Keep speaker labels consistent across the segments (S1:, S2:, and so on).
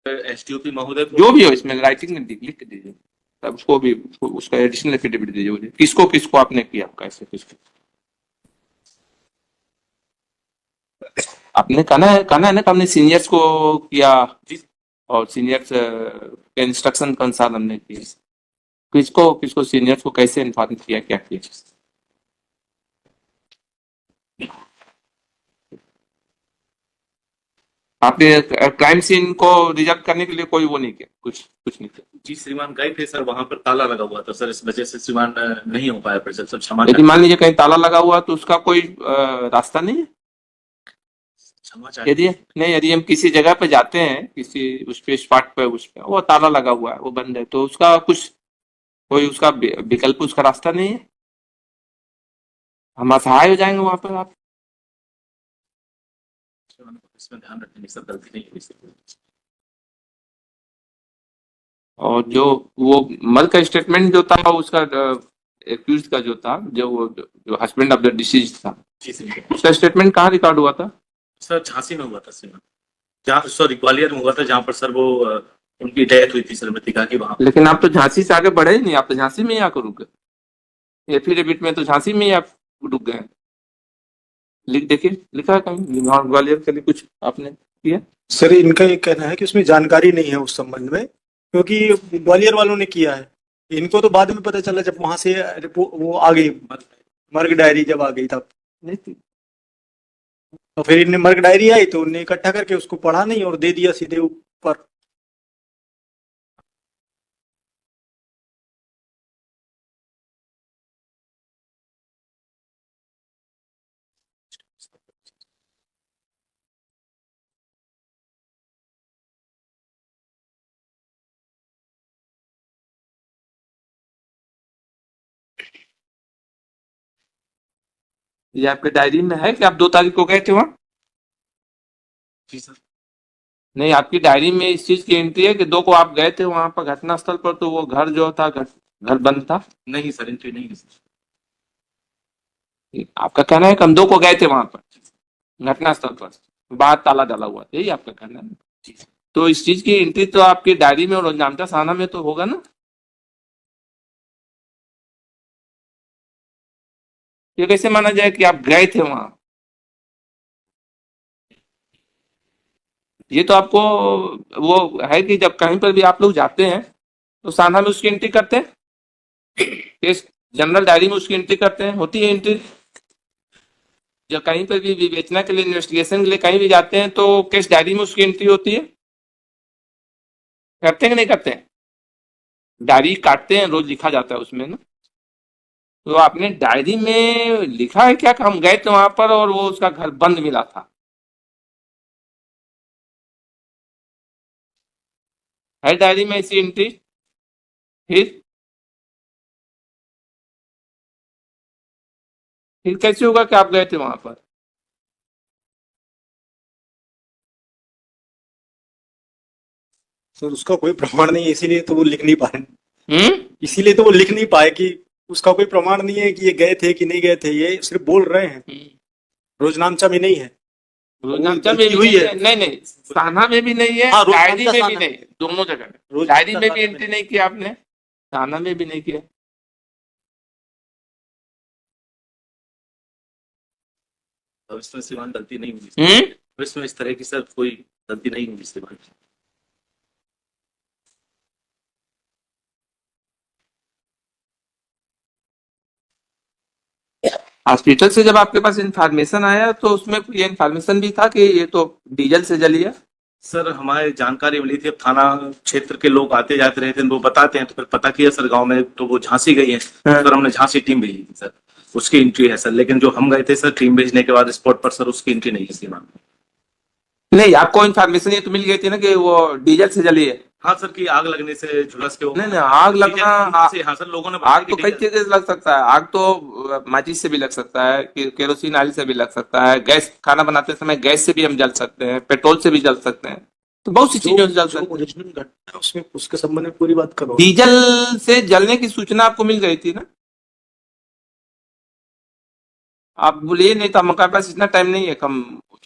S1: SDOP महोदय को
S2: जो भी हो इसमें राइटिंग में लिख के दीजिए, तब उसको भी उसका एडिशनल एफिडेविट दीजिए मुझे, किसको किसको आपने किया, कैसे किसको आपने कहना है ना कि हमने सीनियर्स को किया,
S1: जी
S2: और सीनियर्स के इंस्ट्रक्शन के अनुसार हमने किया, किसको किसको सीनियर्स को कैसे इन्फॉर्म किया, क्या किया। आपने क्राइम सीन को रिजल्ट करने के लिए कोई वो नहीं किया, कुछ नहीं किया।
S1: जी श्रीमान गए थे सर, वहां पर ताला लगा हुआ था सर, इस वजह से श्रीमान नहीं हो पाया फिर सर, क्षमा
S2: यदि मान
S1: चाहते
S2: लीजिए कहीं ताला लगा हुआ तो उसका कोई रास्ता नहीं है।
S1: क्षमा
S2: यदि
S1: चाहते
S2: नहीं, यदि हम किसी जगह पे जाते हैं, किसी उस पे स्पॉट पे, उस पे वो ताला लगा हुआ है, वो बंद है, तो उसका कुछ कोई उसका विकल्प, उसका रास्ता नहीं है, हम असहाय हो जाएंगे वहां पर। आप
S1: श्रीमान को इसमें ध्यान रखेंगे सर, गलती नहीं हुई सर।
S2: और जो वो मल का स्टेटमेंट जो था उसका, एक्यूज का जो था, जो हस्बैंड ऑफ द डिसीज था,
S1: जी श्रीमान।
S2: उसका स्टेटमेंट कहाँ रिकॉर्ड हुआ था।
S1: सर झांसी में हुआ था श्रीमान, जहाँ सॉरी ग्वालियर में हुआ था, जहाँ पर सर वो उनकी डेथ हुई थी सर मृतिका की, वहां।
S2: लेकिन आप तो झांसी से आगे बढ़े ही नहीं, आप तो झांसी में ही आकर रुक गए, एफिडेविट में तो झांसी में ही आप रुक गए। लिख देखिए, लिखा है कहीं ग्वालियर के लिए कुछ आपने किया।
S3: सर इनका ये कहना है कि उसमें जानकारी नहीं है उस संबंध में, क्योंकि ग्वालियर वालों ने किया है। इनको तो बाद में पता चला जब वहां से वो आ गई, मर्ग डायरी जब आ गई तब।
S2: नहीं थी।
S3: तो फिर इनने मर्ग डायरी आई तो उन्हें इकट्ठा करके उसको पढ़ा नहीं और दे दिया सीधे ऊपर।
S2: ये आपके डायरी में है कि आप 2 तारीख को गए थे वहां।
S1: जी सर।
S2: नहीं, आपकी डायरी में इस चीज की एंट्री है कि 2 को आप गए थे वहां पर घटना स्थल पर, तो वो घर जो था, घर बंद था।
S1: नहीं सर, एंट्री नहीं है सर।
S2: आपका कहना है कि हम 2 को गए थे वहां पर घटना स्थल पर, बाहर ताला डाला हुआ था, यही आपका कहना है।
S1: जी सर।
S2: तो इस चीज की एंट्री तो आपकी डायरी में और नामचा थाना में तो होगा ना। ये कैसे माना जाए कि आप गए थे वहां। ये तो आपको वो है कि जब कहीं पर भी आप लोग जाते हैं तो थाना में उसकी एंट्री करते हैं, केस जनरल डायरी में उसकी एंट्री करते हैं, होती है एंट्री। जब कहीं पर भी विवेचना के लिए, इन्वेस्टिगेशन के लिए कहीं भी जाते हैं तो केस डायरी में उसकी एंट्री होती है, करते हैं कि नहीं करते हैं। डायरी काटते हैं, रोज लिखा जाता है उसमें ना। तो आपने डायरी में लिखा है क्या कि हम गए थे वहां पर और वो उसका घर बंद मिला था, है डायरी में ऐसी एंट्री। फिर कैसे होगा कि आप गए थे वहां पर।
S3: सर उसका कोई प्रमाण नहीं है, इसीलिए तो वो लिख नहीं पाए।
S2: हम्म।
S3: इसीलिए तो वो लिख नहीं पाए कि उसका कोई प्रमाण नहीं है कि ये गए थे कि नहीं गए थे, ये सिर्फ बोल रहे हैं। रोजनामचा में नहीं है।
S2: रोजनामचा में
S3: गलती
S2: भी
S3: हुई
S2: नहीं
S3: है।
S2: है, नहीं नहीं, थाना में भी नहीं है,
S3: हाँ,
S2: डायरी
S3: रोजनामचा
S2: में भी
S3: थाना
S2: नहीं,
S3: में।
S2: दोनों जगह में।
S3: रोजनामचा
S2: डायरी में भी
S3: थाना में
S2: एंट्री
S3: नहीं।
S2: नहीं किया आपने, थाना में भी नहीं किया।
S1: अब इसमें श्रीमान गलती नहीं हुई सर।
S2: हम्म।
S1: अब इसमें इस तरह की सर कोई गलती नहीं हुई श्रीमान।
S2: हॉस्पिटल से जब आपके पास इंफॉर्मेशन आया तो उसमें ये इंफॉर्मेशन भी था कि ये तो डीजल से जली है।
S1: सर हमारे जानकारी मिली थी, अब थाना क्षेत्र के लोग आते जाते रहते हैं, वो बताते हैं, तो फिर पता किया सर गांव में, तो वो झांसी गई है सर, हमने झांसी टीम भेजी थी सर, उसकी एंट्री है सर। लेकिन जो हम गए थे सर टीम भेजने के बाद स्पॉट पर सर, उसकी एंट्री नहीं है श्रीमान।
S2: नहीं, आपको इन्फॉर्मेशन ये तो मिल गई थी ना कि वो डीजल से जली है।
S1: हाँ सर, की आग लगने से झुलस के वो,
S2: नहीं नहीं, आग लगना,
S1: हाँ सर, लोगों ने बताया
S2: आग
S1: कि
S2: तो कई
S1: डीजल।
S2: चीजें से लग सकता है। आग तो माचिस से भी लग सकता है, केरोसिन ऑयल से भी लग सकता है, गैस, खाना बनाते समय गैस से भी हम जल सकते हैं, पेट्रोल से भी जल सकते हैं, तो बहुत सी चीजों से जल
S3: जो
S2: सकते हैं।
S3: ओरिजिनल घटना है उसमें उसके संबंध में पूरी बात करो।
S2: डीजल से जलने की सूचना आपको मिल गई थी ना। आप बोलिए, नहीं तो हमारे पास इतना टाइम नहीं है, कम।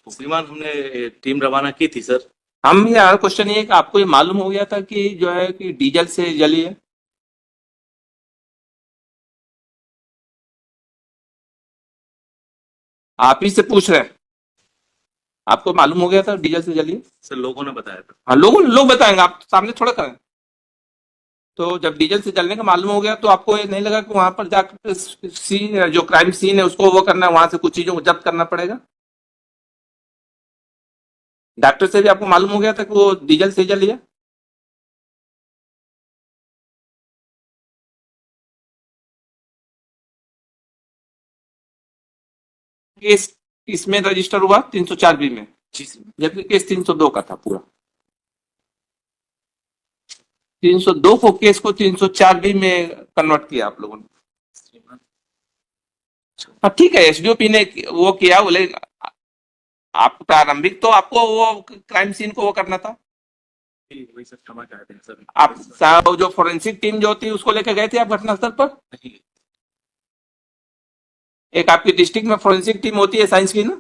S1: श्रीमान हमने टीम रवाना की थी सर।
S2: हम यार क्वेश्चन ये है कि आपको ये मालूम हो गया था कि जो है कि डीजल से जली है? आप ही से पूछ रहे हैं, आपको मालूम हो गया था डीजल से जली है?
S1: सर लोगों ने बताया था।
S2: हाँ, लोग बताएंगे, आप सामने थोड़ा करें। तो जब डीजल से जलने का मालूम हो गया तो आपको ये नहीं लगा कि वहां पर जाकर सीन, जो क्राइम सीन है उसको वो करना है, वहां से कुछ चीजों को जब्त करना पड़ेगा? डॉक्टर से भी आपको मालूम हो गया था कि वो डीजल से जली है? केस इसमें रजिस्टर हुआ 304 बी में,
S1: जी सर।
S2: जबकि केस 302 का था पूरा। 302 को केस को 304 बी में कन्वर्ट किया आप लोगों ने। हाँ ठीक है, एसडीओपी ने वो किया, बोले आप प्रारंभिक तो आपको वो क्राइम सीन को वो करना था।
S1: वही सर, क्षमा चाहते हैं सर।
S2: आप जो फोरेंसिक टीम जो होती है उसको लेकर गए थे आप घटनास्थल पर?
S1: नहीं,
S2: एक आपकी डिस्ट्रिक्ट में फोरेंसिक टीम होती है साइंस की ना,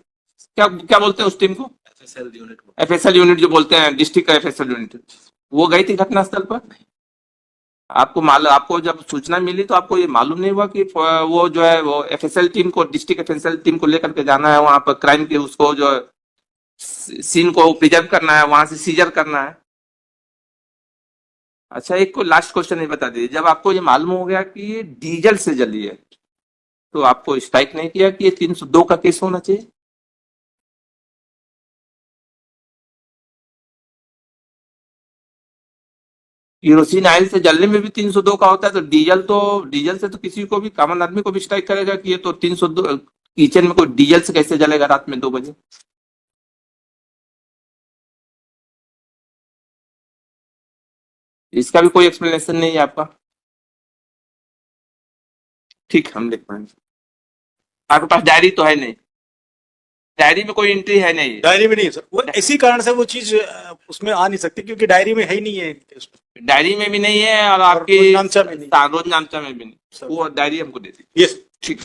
S2: क्या क्या बोलते हैं उस टीम को?
S1: FSL यूनिट को।
S2: एफएसएल यूनिट जो बोलते हैं, डिस्ट्रिक्ट का एफएसएल यूनिट, वो गई थी घटनास्थल पर? आपको जब सूचना मिली तो आपको ये मालूम नहीं हुआ कि वो जो है वो एफएसएल टीम को, डिस्ट्रिक्ट एफएसएल टीम को लेकर के जाना है वहां पर, क्राइम के उसको जो सीन को प्रिजर्व करना है, वहां से सीजर करना है? अच्छा, एक को लास्ट क्वेश्चन ये बता दीजिए, जब आपको ये मालूम हो गया कि ये डीजल से जली है तो आपको स्ट्राइक नहीं किया कि ये 302 का केस होना चाहिए? केरोसिन ऑयल से जलने में भी 302 का होता है, तो डीजल से तो किसी को भी, कॉमन आदमी को भी स्ट्राइक करेगा कि ये तो 302, किचन में कोई डीजल से कैसे जलेगा रात में 2 बजे? इसका भी कोई एक्सप्लेनेशन नहीं है आपका? ठीक, हम लिख पाएंगे। आपके पास डायरी तो है नहीं? डायरी में कोई एंट्री है नहीं?
S3: डायरी में नहीं है सर, वो इसी कारण से वो चीज उसमें आ नहीं सकती, क्योंकि डायरी में है ही नहीं है।
S2: डायरी में भी नहीं है और
S3: और
S2: आपकी
S3: रोजनामचा में नहीं।
S2: रोजनामचा में भी नहीं।
S3: सर।
S2: वो डायरी हमको दे दी।
S3: यस।
S2: ठीक।